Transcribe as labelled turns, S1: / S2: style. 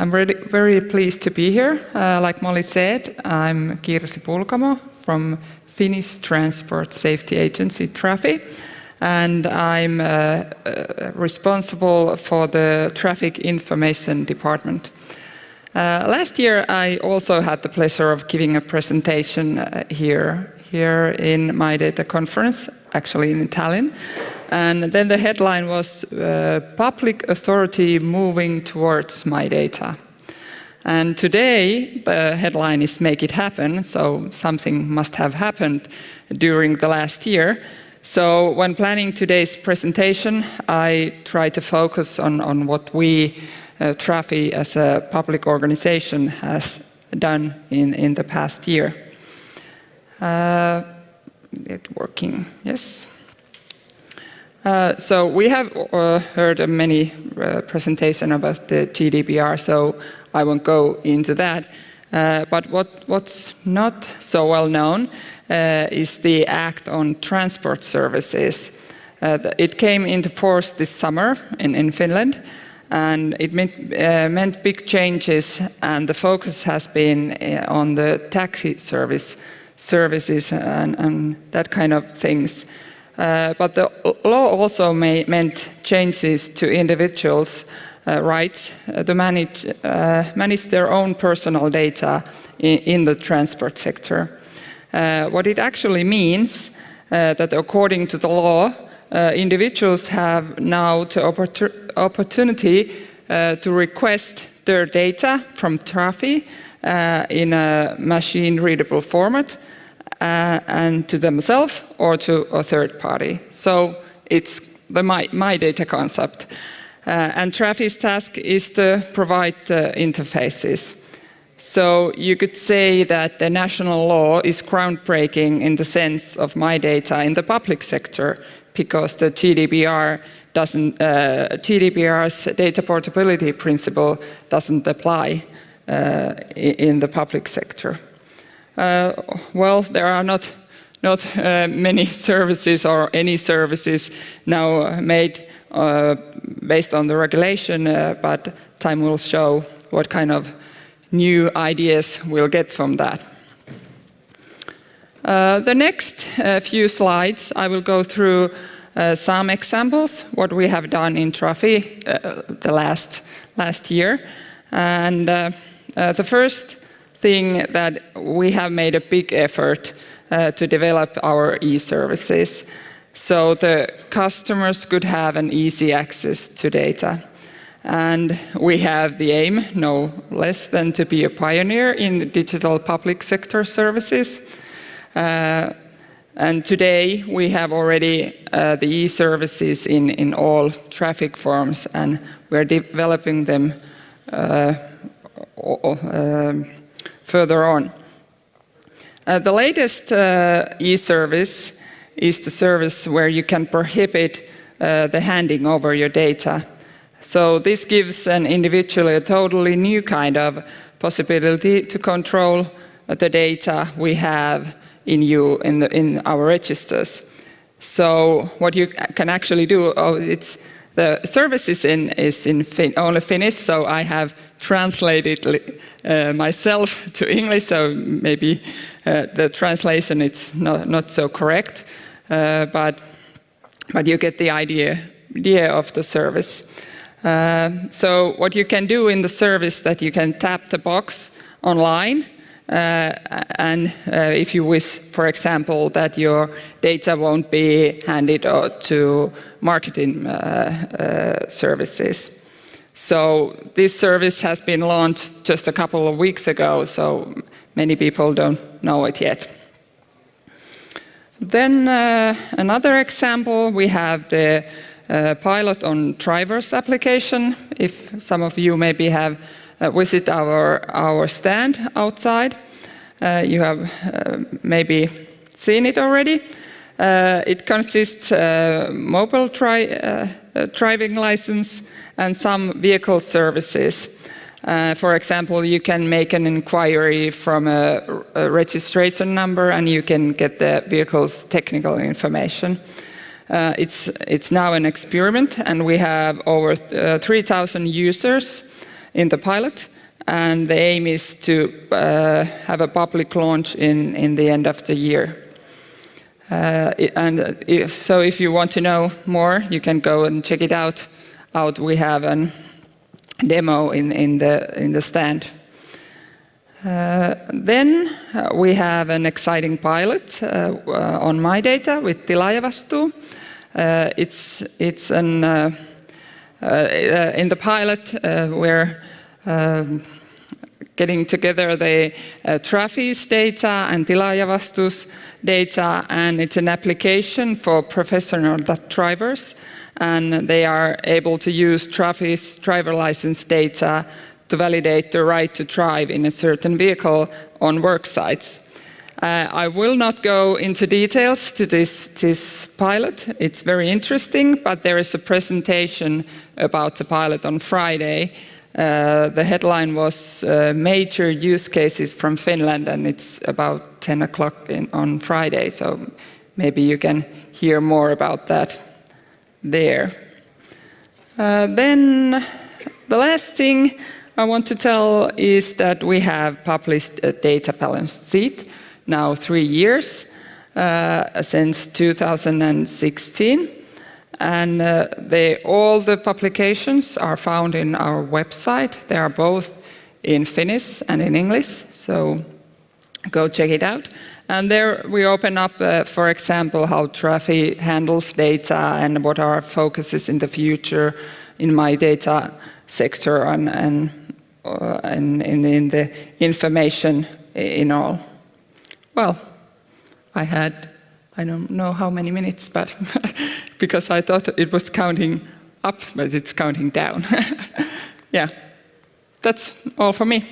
S1: I'm really very pleased to be here. Like Molly said, I'm Kirsi Pulkamo from Finnish Transport Safety Agency Trafi, and I'm responsible for the Traffic Information Department. Last year, I also had the pleasure of giving a presentation here in MyData conference, actually in Tallinn. And then the headline was Public Authority Moving Towards MyData. And today, the headline is Make It Happen, so something must have happened during the last year. So when planning today's presentation, I try to focus on what we, Trafi, as a public organization, has done in the past year. It working? Yes. So we have heard many presentations about the GDPR, so I won't go into that. But what's not so well known is the Act on Transport Services. It came into force this summer in Finland, and it meant big changes, and the focus has been on the taxi services and that kind of things. But the law also meant changes to individuals' rights to manage their own personal data in the transport sector. What it actually means that according to the law, individuals have now the opportunity to request their data from Trafi in a machine-readable format and to themselves or to a third party. So it's the MyData concept. And Trafi's task is to provide the interfaces. So you could say that the national law is groundbreaking in the sense of MyData in the public sector, because the GDPR's data portability principle doesn't apply in the public sector. Well, there are not many services or any services now made based on the regulation, but time will show what kind of new ideas we'll get from that. The next few slides, I will go through some examples, what we have done in Trafi the last year. And the first thing that we have made a big effort to develop our e-services, so the customers could have an easy access to data. And we have the aim, no less than to be a pioneer in digital public sector services. And today we have already the e-services in all traffic forms, and we're developing them further on. The latest e-service is the service where you can prohibit the handing over your data. So this gives an individual a totally new kind of possibility to control the data we have in our registers. So what you can actually do, the service is only Finnish, so I have translated myself to English, so maybe the translation is not so correct, but you get the idea of the service. So what you can do in the service, that you can tap the box online, and if you wish, for example, that your data won't be handed to marketing services. So this service has been launched just a couple of weeks ago, so many people don't know it yet. Then another example, we have the pilot on drivers application. If some of you maybe have visited our stand outside, you have maybe seen it already. It consists mobile driving license and some vehicle services. For example, you can make an inquiry from a registration number, and you can get the vehicle's technical information. It's now an experiment, and we have over 3,000 users in the pilot, and the aim is to have a public launch in the end of the year. So if you want to know more, you can go and check it out. We have a demo in the stand. Then we have an exciting pilot on MyData with Tilaajavastuu. It's in the pilot we're getting together the Trafi's data and Tilaajavastuu's data, and it's an application for professional drivers, and they are able to use Trafi's driver license data to validate the right to drive in a certain vehicle on work sites. I will not go into details to this pilot. It's very interesting, but there is a presentation about the pilot on Friday. The headline was Major Use Cases from Finland, and it's about 10 o'clock on Friday, so maybe you can hear more about that there. Then the last thing I want to tell is that we have published a data balance sheet now 3 years, since 2016. And all the publications are found in our website. They are both in Finnish and in English, so go check it out. And there we open up, for example, how Trafi handles data and what our focus is in the future in MyData sector and in the information in all. Well, I don't know how many minutes, but because I thought it was counting up, but it's counting down. Yeah, that's all for me.